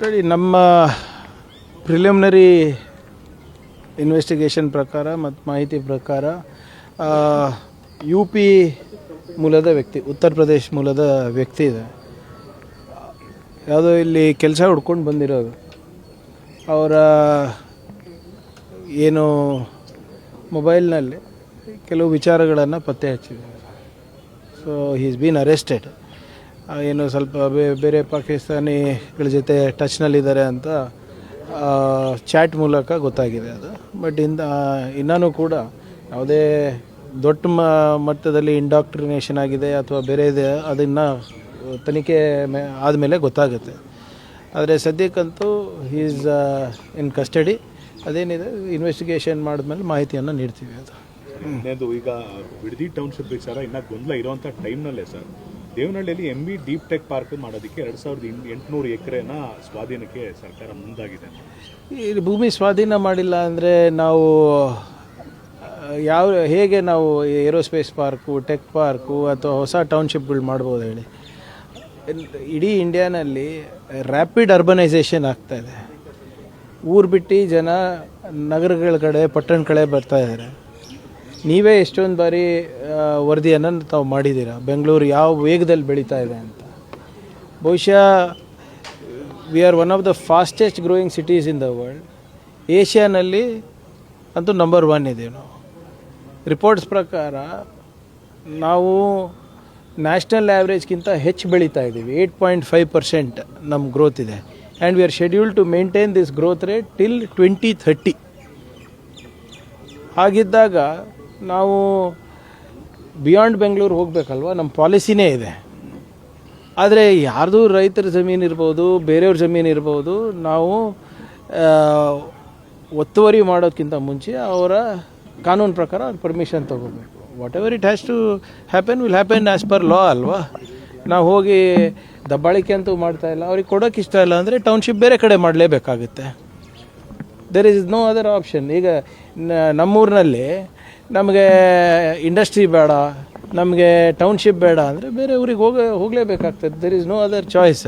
ನೋಡಿ, ನಮ್ಮ preliminary investigation ಪ್ರಕಾರ ಮತ್ತು ಮಾಹಿತಿ ಪ್ರಕಾರ ಯು ಪಿ ಮೂಲದ ವ್ಯಕ್ತಿ, ಉತ್ತರ ಪ್ರದೇಶ್ ಮೂಲದ ವ್ಯಕ್ತಿ ಇದೆ. ಯಾವುದೋ ಇಲ್ಲಿ ಕೆಲಸ ಹುಡ್ಕೊಂಡು ಬಂದಿರೋದು. ಅವರ ಏನು ಮೊಬೈಲ್ನಲ್ಲಿ ಕೆಲವು ವಿಚಾರಗಳನ್ನು ಪತ್ತೆ ಹಚ್ಚಿದ್ದಾರೆ. So is been arrested. ಏನು ಸ್ವಲ್ಪ ಬೇರೆ ಪಾಕಿಸ್ತಾನಿಗಳ ಜೊತೆ ಟಚ್ನಲ್ಲಿದ್ದಾರೆ ಅಂತ ಚಾಟ್ ಮೂಲಕ ಗೊತ್ತಾಗಿದೆ ಅದು. ಬಟ್ ಇನ್ನೂ ಕೂಡ ಯಾವುದೇ ದೊಡ್ಡ ಮಟ್ಟದಲ್ಲಿ ಇಂಡಾಕ್ಟ್ರಿನೇಷನ್ ಆಗಿದೆ ಅಥವಾ ಬೇರೆ ಇದೆ, ಅದನ್ನು ತನಿಖೆ ಆದಮೇಲೆ ಗೊತ್ತಾಗುತ್ತೆ. ಆದರೆ ಸದ್ಯಕ್ಕಂತೂ ಈಸ್ ಇನ್ ಕಸ್ಟಡಿ. ಅದೇನಿದೆ ಇನ್ವೆಸ್ಟಿಗೇಷನ್ ಮಾಡಿದ್ಮೇಲೆ ಮಾಹಿತಿಯನ್ನು ನೀಡ್ತೀವಿ. ಅದು ಈಗ ಬಿಡದಿ ಟೌನ್ಶಿಪ್ ವಿಚಾರ ಇನ್ನೂ ಗೊಂದಲ ಇರೋವಂಥ ಟೈಮ್ನಲ್ಲೇ ಸರ್, ದೇವನಹಳ್ಳಿಯಲ್ಲಿ MB ಡೀಪ್ ಟೆಕ್ ಪಾರ್ಕ್ ಮಾಡೋದಕ್ಕೆ 2800 ಎಕರೆನ ಸ್ವಾಧೀನಕ್ಕೆ ಸರ್ಕಾರ ಮುಂದಾಗಿದೆ. ಈ ಭೂಮಿ ಸ್ವಾಧೀನ ಮಾಡಿಲ್ಲ ಅಂದರೆ ನಾವು ಹೇಗೆ ನಾವು ಏರೋಸ್ಪೇಸ್ ಪಾರ್ಕು, ಟೆಕ್ ಪಾರ್ಕು ಅಥವಾ ಹೊಸ ಟೌನ್ಶಿಪ್ಗಳು ಮಾಡ್ಬೋದು ಹೇಳಿ? ಇಡೀ ಇಂಡಿಯಾನಲ್ಲಿ ರ್ಯಾಪಿಡ್ ಅರ್ಬನೈಸೇಷನ್ ಆಗ್ತಾಯಿದೆ. ಊರು ಬಿಟ್ಟು ಜನ ನಗರಗಳ ಕಡೆ, ಪಟ್ಟಣ ಕಡೆ ಬರ್ತಾ ಇದ್ದಾರೆ. ನೀವೇ ಎಷ್ಟೊಂದು ಬಾರಿ ವರದಿಯನ್ನು ತಾವು ಮಾಡಿದ್ದೀರಾ, ಬೆಂಗಳೂರು ಯಾವ ವೇಗದಲ್ಲಿ ಬೆಳೀತಾ ಇದೆ ಅಂತ. ಬಹುಶಃ we are one of the fastest growing cities in the world. ಏಷ್ಯಾನಲ್ಲಿ ಅಂತೂ ನಂಬರ್ 1 ಇದೆ. ನಾವು ರಿಪೋರ್ಟ್ಸ್ ಪ್ರಕಾರ ನಾವು ನ್ಯಾಷನಲ್ ಆ್ಯಾವ್ರೇಜ್ಗಿಂತ ಹೆಚ್ಚು ಬೆಳೀತಾ ಇದ್ದೀವಿ. 8.5% ನಮ್ಮ ಗ್ರೋತ್ ಇದೆ. And we are scheduled to maintain this growth rate till 2030. ಹಾಗಿದ್ದಾಗ ನಾವು ಬಿಯಾಂಡ್ ಬೆಂಗಳೂರು ಹೋಗಬೇಕಲ್ವ? ನಮ್ಮ ಪಾಲಿಸಿನೇ ಇದೆ. ಆದರೆ ಯಾರ್ದು ರೈತರ ಜಮೀನು ಇರ್ಬೋದು, ಬೇರೆಯವ್ರ ಜಮೀನು ಇರ್ಬೋದು, ನಾವು ಒತ್ತುವರಿ ಮಾಡೋದಕ್ಕಿಂತ ಮುಂಚೆ ಅವರ ಕಾನೂನು ಪ್ರಕಾರ ಪರ್ಮಿಷನ್ ತೊಗೋಬೇಕು. Whatever it has to happen will happen as per law ಅಲ್ವಾ? ನಾವು ಹೋಗಿ ದಬ್ಬಾಳಿಕೆ ಅಂತೂ ಮಾಡ್ತಾಯಿಲ್ಲ. ಅವ್ರಿಗೆ ಕೊಡೋಕ್ಕೆ ಇಷ್ಟ ಇಲ್ಲ ಅಂದರೆ ಟೌನ್ಶಿಪ್ ಬೇರೆ ಕಡೆ ಮಾಡಲೇಬೇಕಾಗುತ್ತೆ. There is no other option. ಈಗ ನಮ್ಮೂರಿನಲ್ಲಿ ನಮಗೆ ಇಂಡಸ್ಟ್ರಿ ಬೇಡ, ನಮಗೆ ಟೌನ್ಶಿಪ್ ಬೇಡ ಅಂದರೆ ಬೇರೆ ಊರಿಗೆ ಹೋಗಲೇಬೇಕಾಗ್ತದೆ. There is no other choice.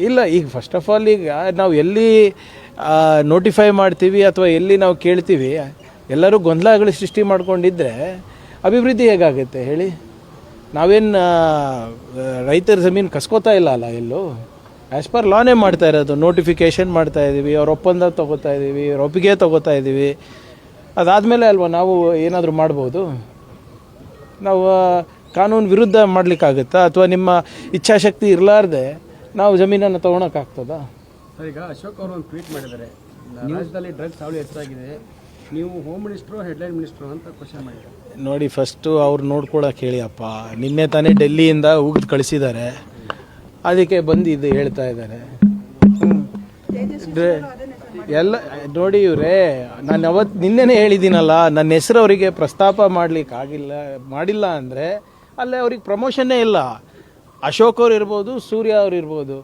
ಇಲ್ಲ, ಈಗ ಫಸ್ಟ್ ಆಫ್ ಆಲ್ ಈಗ ನಾವು ಎಲ್ಲಿ ನೋಟಿಫೈ ಮಾಡ್ತೀವಿ ಅಥವಾ ಎಲ್ಲಿ ನಾವು ಕೇಳ್ತೀವಿ, ಎಲ್ಲರೂ ಗೊಂದಲಗಳು ಸೃಷ್ಟಿ ಮಾಡ್ಕೊಂಡಿದ್ದರೆ ಅಭಿವೃದ್ಧಿ ಹೇಗಾಗುತ್ತೆ ಹೇಳಿ? ನಾವೇನು ರೈತರ ಜಮೀನು ಕಸ್ಕೋತಾ ಇಲ್ಲ ಅಲ್ಲ ಎಲ್ಲೂ. ಆ್ಯಸ್ ಪರ್ ಲಾನೇ ಮಾಡ್ತಾ ಇರೋದು. ನೋಟಿಫಿಕೇಷನ್ ಮಾಡ್ತಾ ಇದ್ದೀವಿ, ಅವ್ರ ಒಪ್ಪಂದ ತೊಗೋತಾ ಇದ್ದೀವಿ, ಅವ್ರ ಒಪ್ಪಿಗೆ ತೊಗೋತಾ ಇದ್ದೀವಿ. ಅದಾದಮೇಲೆ ಅಲ್ವಾ ನಾವು ಏನಾದರೂ ಮಾಡ್ಬೋದು? ನಾವು ಕಾನೂನು ವಿರುದ್ಧ ಮಾಡಲಿಕ್ಕಾಗುತ್ತಾ? ಅಥವಾ ನಿಮ್ಮ ಇಚ್ಛಾಶಕ್ತಿ ಇರಲಾರ್ದೆ ನಾವು ಜಮೀನನ್ನು ತೊಗೊಳಕ್ಕಾಗ್ತದಾ? ಈಗ ಅಶೋಕ್ ಅವರು ಒಂದು ಟ್ವೀಟ್ ಮಾಡಿದ್ದಾರೆ, ರಾಜ್ಯದಲ್ಲಿ ಡ್ರಗ್ಸ್ ಹಾವಳಿ ಹೆಚ್ಚಾಗಿದೆ, ನೀವು ಹೋಮ್ ಮಿನಿಸ್ಟ್ರು ಹೆಡ್ಲೈನ್ ಮಿನಿಸ್ಟ್ರು ಅಂತ ಕ್ವಶನ್ ಮಾಡಿದ್ದಾರೆ. ನೋಡಿ, ಫಸ್ಟು ಅವ್ರು ನೋಡ್ಕೊಳಕ್ಕೆ ಹೇಳಿ ಅಪ್ಪ. ನಿನ್ನೆ ತಾನೇ ಡೆಲ್ಲಿಯಿಂದ ಉಗಿದು ಕಳಿಸಿದ್ದಾರೆ, ಅದಕ್ಕೆ ಬಂದು ಇದು ಹೇಳ್ತಾ ಇದ್ದಾರೆ. ಎಲ್ಲ ನೋಡಿ ಇವರೇ, ನಾನು ನಿನ್ನೆನೇ ಹೇಳಿದ್ದೀನಲ್ಲ, ನನ್ನ ಹೆಸರು ಅವರಿಗೆ ಪ್ರಸ್ತಾಪ ಮಾಡಿಲ್ಲ ಅಂದರೆ ಅಲ್ಲೇ ಅವ್ರಿಗೆ ಪ್ರಮೋಷನ್ನೇ ಇಲ್ಲ. ಅಶೋಕ್ ಅವ್ರು ಇರ್ಬೋದು, ಸೂರ್ಯ ಅವ್ರು ಇರ್ಬೋದು.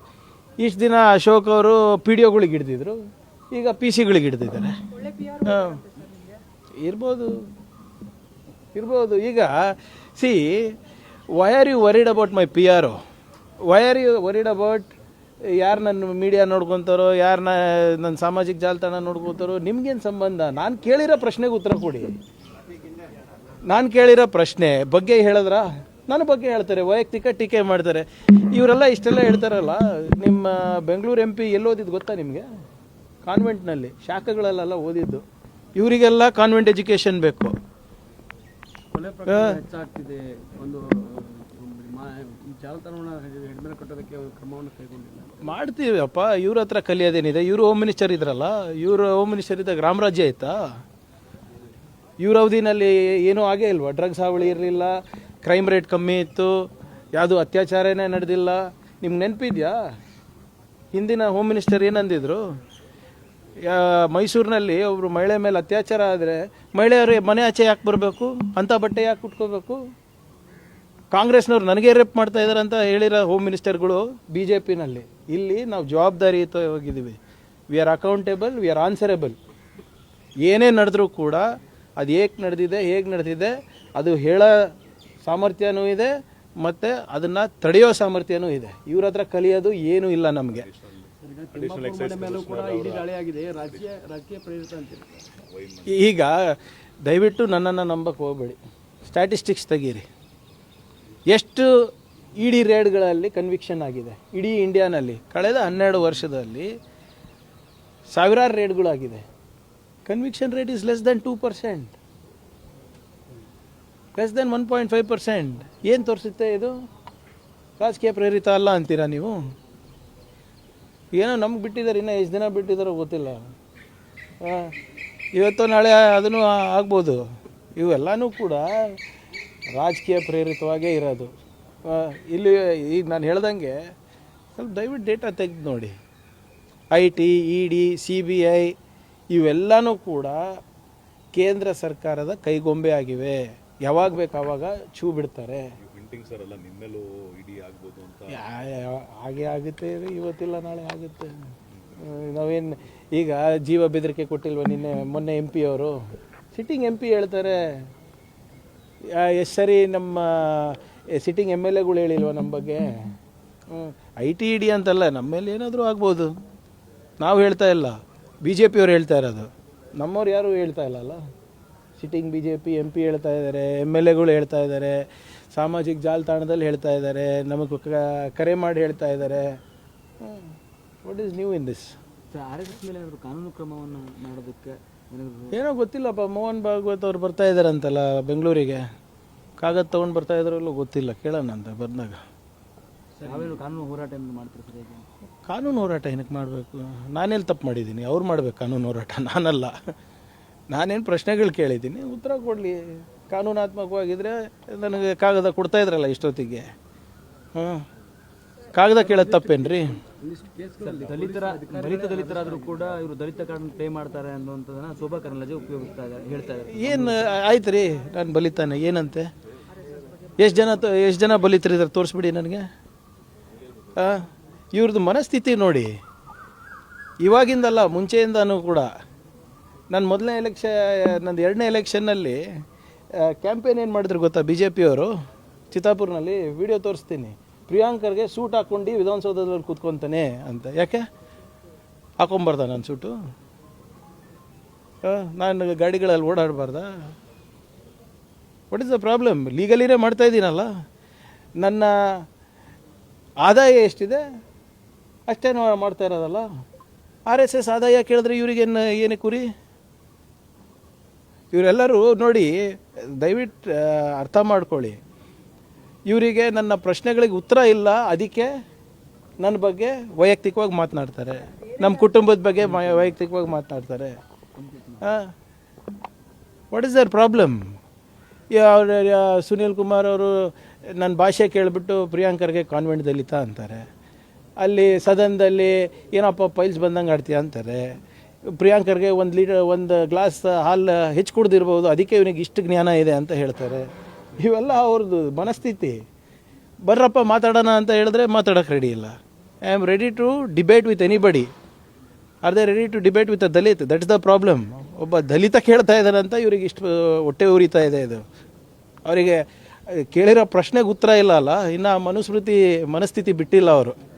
ಇಷ್ಟು ದಿನ ಅಶೋಕ್ ಅವರು PDOಗಳಿಗೆ ಹಿಡ್ದಿದ್ರು, ಈಗ PC ಗಳಿಗೆ ಹಿಡ್ದಿದ್ದಾರೆ. ಇರ್ಬೋದು. ಈಗ see, why are you worried about my PRO? Why are you worried about ಯಾರು ನನ್ನ ಮೀಡಿಯಾ ನೋಡ್ಕೊತಾರೋ, ಯಾರು ನನ್ನ ಸಾಮಾಜಿಕ ಜಾಲತಾಣ ನೋಡ್ಕೊತಾರೋ? ನಿಮ್ಗೇನು ಸಂಬಂಧ? ನಾನು ಕೇಳಿರೋ ಪ್ರಶ್ನೆಗೆ ಉತ್ತರ ಕೊಡಿ. ನಾನು ಕೇಳಿರೋ ಪ್ರಶ್ನೆ ಬಗ್ಗೆ ಹೇಳಿದ್ರಾ? ನನ್ನ ಬಗ್ಗೆ ಹೇಳ್ತಾರೆ, ವೈಯಕ್ತಿಕ ಟೀಕೆ ಮಾಡ್ತಾರೆ. ಇವರೆಲ್ಲ ಇಷ್ಟೆಲ್ಲ ಹೇಳ್ತಾರಲ್ಲ. ನಿಮ್ಮ ಬೆಂಗಳೂರು MP ಎಲ್ಲಿ ಓದಿದ್ದು ಗೊತ್ತಾ ನಿಮಗೆ? ಕಾನ್ವೆಂಟ್ನಲ್ಲಿ, ಶಾಖಗಳಲ್ಲೆಲ್ಲ ಓದಿದ್ದು. ಇವರಿಗೆಲ್ಲ ಕಾನ್ವೆಂಟ್ ಎಜುಕೇಷನ್ ಬೇಕು. ಹೆಚ್ಚಾಗ್ತಿದೆ, ಒಂದು ಜಾಲತಾಣವನ್ನು ಹೆಡ್ಮೇಲೆ ಕಟ್ಟೋದಕ್ಕೆ ಒಂದು ಕ್ರಮವನ್ನು ಕೈಗೊಂಡಿಲ್ಲ. ಮಾಡ್ತೀವಿ ಅಪ್ಪ, ಇವ್ರ ಹತ್ರ ಕಲಿಯೋದೇನಿದೆ? ಇವರು ಹೋಮ್ ಮಿನಿಸ್ಟರ್ ಇದ್ರಲ್ಲ, ಇವರು ಹೋಮ್ ಮಿನಿಸ್ಟರ್ ಇದ್ದಾಗ ರಾಮರಾಜ್ಯ ಆಯ್ತಾ? ಇವ್ರ ಅವಧಿನಲ್ಲಿ ಏನೂ ಆಗೇ ಇಲ್ವಾ? ಡ್ರಗ್ಸ್ ಹಾವಳಿ ಇರಲಿಲ್ಲ, ಕ್ರೈಮ್ ರೇಟ್ ಕಮ್ಮಿ ಇತ್ತು, ಯಾವುದು ಅತ್ಯಾಚಾರನೇ ನಡೆದಿಲ್ಲ. ನಿಮ್ಗೆ ನೆನಪಿದೆಯಾ ಹಿಂದಿನ ಹೋಮ್ ಮಿನಿಸ್ಟರ್ ಏನಂದಿದ್ರು? ಮೈಸೂರಿನಲ್ಲಿ ಒಬ್ಬರು ಮಹಿಳೆ ಮೇಲೆ ಅತ್ಯಾಚಾರ ಆದರೆ ಮಹಿಳೆಯರು ಮನೆ ಆಚೆ ಯಾಕೆ ಬರಬೇಕು, ಅಂಥ ಬಟ್ಟೆ ಯಾಕೆ ಉಟ್ಕೋಬೇಕು? ಕಾಂಗ್ರೆಸ್ನವ್ರು ನನಗೆ ರೇಪ್ ಮಾಡ್ತಾ ಇದ್ದಾರೆ ಅಂತ ಹೇಳಿರೋ ಹೋಮ್ ಮಿನಿಸ್ಟರ್ಗಳು BJPನಲ್ಲಿ. ಇಲ್ಲಿ ನಾವು ಜವಾಬ್ದಾರಿಯುತವಾಗಿದ್ದೀವಿ. We are accountable, we are answerable. ಏನೇ ನಡೆದ್ರೂ ಕೂಡ ಅದು ಏಕೆ ನಡೆದಿದೆ, ಹೇಗೆ ನಡೆದಿದೆ ಅದು ಹೇಳೋ ಸಾಮರ್ಥ್ಯನೂ ಇದೆ, ಮತ್ತು ಅದನ್ನು ತಡೆಯೋ ಸಾಮರ್ಥ್ಯನೂ ಇದೆ. ಇವ್ರ ಹತ್ರ ಕಲಿಯೋದು ಏನೂ ಇಲ್ಲ ನಮಗೆ. ಮೇಲೂ ಕೂಡ ಇಡೀ ದಾಳಿ ಆಗಿದೆ, ರಾಜಕೀಯ ಪ್ರೇರಿತ ಅಂತೀರಿ. ಈಗ ದಯವಿಟ್ಟು ನನ್ನನ್ನು ನಂಬಕ್ಕೆ ಹೋಗಬೇಡಿ, ಸ್ಟ್ಯಾಟಿಸ್ಟಿಕ್ಸ್ ತೆಗೀರಿ. ಎಷ್ಟು ಇಡಿ ರೇಡ್ಗಳಲ್ಲಿ ಕನ್ವಿಕ್ಷನ್ ಆಗಿದೆ ಇಡೀ ಇಂಡಿಯಾನಲ್ಲಿ ಕಳೆದ 12 ವರ್ಷದಲ್ಲಿ? ಸಾವಿರಾರು ರೇಡ್ಗಳಾಗಿದೆ. Conviction rate is less than 2%, less than 1.5%. ಏನು ತೋರಿಸುತ್ತೆ ಇದು? ರಾಜಕೀಯ ಪ್ರೇರಿತ ಅಲ್ಲ ಅಂತೀರಾ ನೀವು? ಏನೋ ನಮ್ಗೆ ಬಿಟ್ಟಿದ್ದಾರೆ, ಇನ್ನೂ ಎಷ್ಟು ದಿನ ಬಿಟ್ಟಿದ್ದಾರೋ ಗೊತ್ತಿಲ್ಲ. ಇವತ್ತು ನಾಳೆ ಅದನ್ನು ಆಗ್ಬೋದು. ಇವೆಲ್ಲನೂ ಕೂಡ ರಾಜಕೀಯ ಪ್ರೇರಿತವಾಗೇ ಇರೋದು. ಇಲ್ಲಿ ಈಗ ನಾನು ಹೇಳ್ದಂಗೆ ಸ್ವಲ್ಪ ದಯವಿಟ್ಟು ಡೇಟಾ ತೆಗೆದು ನೋಡಿ. IT, ED, CBI ಇವೆಲ್ಲನೂ ಕೂಡ ಕೇಂದ್ರ ಸರ್ಕಾರದ ಕೈಗೊಂಬೆ ಆಗಿವೆ. ಯಾವಾಗ ಬೇಕು ಆವಾಗ ಛೂ ಬಿಡ್ತಾರೆ. ಸರ್ ಎಲ್ಲ ನಿಮ್ಮೇಲೂ ಇಡಿ ಆಗ್ಬೋದು ಅಂತ ಹಾಗೆ ಆಗುತ್ತೆ, ಇವತ್ತಿಲ್ಲ ನಾಳೆ ಆಗುತ್ತೆ. ನಾವೇನು ಈಗ ಜೀವ ಬೆದರಿಕೆ ಕೊಟ್ಟಿಲ್ವ ಮೊನ್ನೆ MP ಅವರು? ಸಿಟ್ಟಿಂಗ್ MP ಹೇಳ್ತಾರೆ. ಎಷ್ಟು ಸರಿ ನಮ್ಮ ಸಿಟ್ಟಿಂಗ್ MLAಗಳು ಹೇಳಿಲ್ವ ನಮ್ಮ ಬಗ್ಗೆ? IT, ED ಅಂತಲ್ಲ, ನಮ್ಮ ಮೇಲೆ ಏನಾದರೂ ಆಗ್ಬೋದು. ನಾವು ಹೇಳ್ತಾ ಇಲ್ಲ, BJP ಅವ್ರು ಹೇಳ್ತಾ ಇರೋದು. ನಮ್ಮವ್ರು ಯಾರೂ ಹೇಳ್ತಾ ಇಲ್ಲಲ್ಲ. ಸಿಟ್ಟಿಂಗ್ BJP MP ಹೇಳ್ತಾ ಇದ್ದಾರೆ, MLAಗಳು ಹೇಳ್ತಾ ಇದ್ದಾರೆ, ಸಾಮಾಜಿಕ ಜಾಲತಾಣದಲ್ಲಿ ಹೇಳ್ತಾ ಇದ್ದಾರೆ, ನಮಗೆ ಕರೆ ಮಾಡಿ ಹೇಳ್ತಾ ಇದ್ದಾರೆ. What is new in this? RSS ಮೇಲೆ ಏನಾದರೂ ಕಾನೂನು ಕ್ರಮವನ್ನು ಮಾಡೋದಕ್ಕೆ ಏನೋ ಗೊತ್ತಿಲ್ಲಪ್ಪ. ಮೋಹನ್ ಭಾಗವತ್ ಅವ್ರು ಬರ್ತಾ ಇದ್ದಾರೆ ಅಂತಲ್ಲ ಬೆಂಗಳೂರಿಗೆ, ಕಾಗದ ತೊಗೊಂಡು ಬರ್ತಾ ಇದ್ದಾರೋ ಇಲ್ಲೋ ಗೊತ್ತಿಲ್ಲ, ಕೇಳೋಣ ಅಂತ ಬಂದಾಗ. ನಾವೇನು ಕಾನೂನು ಹೋರಾಟ ಮಾಡ್ತಿರ್ತೀವಿ? ಕಾನೂನು ಹೋರಾಟ ಏನಕ್ಕೆ ಮಾಡಬೇಕು? ನಾನೆಲ್ಲಿ ತಪ್ಪು ಮಾಡಿದ್ದೀನಿ? ಅವ್ರು ಮಾಡ್ಬೇಕು ಕಾನೂನು ಹೋರಾಟ, ನಾನಲ್ಲ. ನಾನೇನು ಪ್ರಶ್ನೆಗಳು ಕೇಳಿದ್ದೀನಿ, ಉತ್ತರ ಕೊಡಲಿ. ಕಾನೂನಾತ್ಮಕವಾಗಿದ್ದರೆ ನನಗೆ ಕಾಗದ ಕೊಡ್ತಾ ಇದ್ರಲ್ಲ ಇಷ್ಟೊತ್ತಿಗೆ. ಕಾಗದ ಕೇಳೋದು ತಪ್ಪೇನ್ರಿ? ದಲಿತರಾದರೂ ಕೂಡ ಇವರು ದಲಿತ ಕಾರ್ಡ್ ಪೇ ಮಾಡ್ತಾರೆ ಅನ್ನುವಂಥದ್ದನ್ನ ಶೋಭಾ ಕರಂದ್ಲಾಜೆ ಉಪಯೋಗಿಸ್ತಾ ಇದ್ದಾರೆ, ಹೇಳ್ತಾ ಇದ್ದಾರೆ. ಏನು ಆಯ್ತು ರೀ, ನಾನು ಬಲಿತಾನೆ ಏನಂತೆ? ಎಷ್ಟು ಜನ ಬಲಿತರಿದ್ದಾರೆ ತೋರಿಸ್ಬಿಡಿ ನನಗೆ. ಇವ್ರದ್ದು ಮನಸ್ಥಿತಿ ನೋಡಿ, ಇವಾಗಿಂದಲ್ಲ ಮುಂಚೆಯಿಂದನೂ ಕೂಡ. ನನ್ನ ಮೊದಲನೇ ನಂದು 2ನೇ ಎಲೆಕ್ಷನ್ನಲ್ಲಿ ಕ್ಯಾಂಪೇನ್ ಏನು ಮಾಡಿದ್ರು ಗೊತ್ತಾ BJP ಅವರು? ಚಿತ್ತಾಪುರ್ನಲ್ಲಿ ವಿಡಿಯೋ ತೋರಿಸ್ತೀನಿ. ಪ್ರಿಯಾಂಕರ್ಗೆ ಸೂಟ್ ಹಾಕ್ಕೊಂಡು ವಿಧಾನಸೌಧದಲ್ಲಿ ಕೂತ್ಕೊತಾನೆ ಅಂತ. ಯಾಕೆ ಹಾಕೊಂಬಾರ್ದ ನಾನು ಸೂಟು? ನಾನು ಗಾಡಿಗಳಲ್ಲಿ ಓಡಾಡಬಾರ್ದಾ? What is the problem? ಲೀಗಲಿನೇ ಮಾಡ್ತಾ ಇದ್ದೀನಲ್ಲ. ನನ್ನ ಆದಾಯ ಎಷ್ಟಿದೆ ಅಷ್ಟೇ ಮಾಡ್ತಾ ಇರೋದಲ್ಲ. RSS ಆದಾಯ ಕೇಳಿದ್ರೆ ಏನಕ್ಕೆ ಕುರಿ? ಇವರೆಲ್ಲರೂ ನೋಡಿ, ದಯವಿಟ್ಟು ಅರ್ಥ ಮಾಡ್ಕೊಳ್ಳಿ. ಇವರಿಗೆ ನನ್ನ ಪ್ರಶ್ನೆಗಳಿಗೆ ಉತ್ತರ ಇಲ್ಲ, ಅದಕ್ಕೆ ನನ್ನ ಬಗ್ಗೆ ವೈಯಕ್ತಿಕವಾಗಿ ಮಾತನಾಡ್ತಾರೆ, ನಮ್ಮ ಕುಟುಂಬದ ಬಗ್ಗೆ ವೈಯಕ್ತಿಕವಾಗಿ ಮಾತನಾಡ್ತಾರೆ. What is their problem? Sunil Kumar ಅವರು ನನ್ನ ಭಾಷೆ ಕೇಳಿಬಿಟ್ಟು ಪ್ರಿಯಾಂಕರ್ಗೆ ಕಾನ್ವೆಂಟ್ ದಲಿತ ಅಂತಾರೆ. ಅಲ್ಲಿ ಸದನದಲ್ಲಿ ಏನಪ್ಪ ಪೈಲ್ಸ್ ಬಂದಂಗೆ ಆಡ್ತೀಯ ಅಂತಾರೆ. ಪ್ರಿಯಾಂಕರ್ಗೆ ಒಂದು ಗ್ಲಾಸ್ ಹಾಲು ಹೆಚ್ಚು ಕುಡ್ದಿರ್ಬೋದು, ಅದಕ್ಕೆ ಇವನಿಗೆ ಇಷ್ಟು ಜ್ಞಾನ ಇದೆ ಅಂತ ಹೇಳ್ತಾರೆ. ಇವೆಲ್ಲ ಅವ್ರದ್ದು ಮನಸ್ಥಿತಿ. ಬರ್ರಪ್ಪ ಮಾತಾಡೋಣ ಅಂತ ಹೇಳಿದ್ರೆ ಮಾತಾಡೋಕ್ಕೆ ರೆಡಿ ಇಲ್ಲ. I am ready to debate with anybody. Are they ready to debate with a Dalit? That is the problem. ಒಬ್ಬ ದಲಿತ ಕೇಳ್ತಾ ಇದ್ದಾರಂತ ಇವ್ರಿಗೆ ಇಷ್ಟು ಹೊಟ್ಟೆ ಉರಿತಾ ಇದೆ. ಇದು ಅವರಿಗೆ ಕೇಳಿರೋ ಪ್ರಶ್ನೆಗೆ ಉತ್ತರ ಇಲ್ಲ ಅಲ್ಲ, ಇನ್ನು ಮನುಸ್ಮೃತಿ ಮನಸ್ಥಿತಿ ಬಿಟ್ಟಿಲ್ಲ ಅವರು.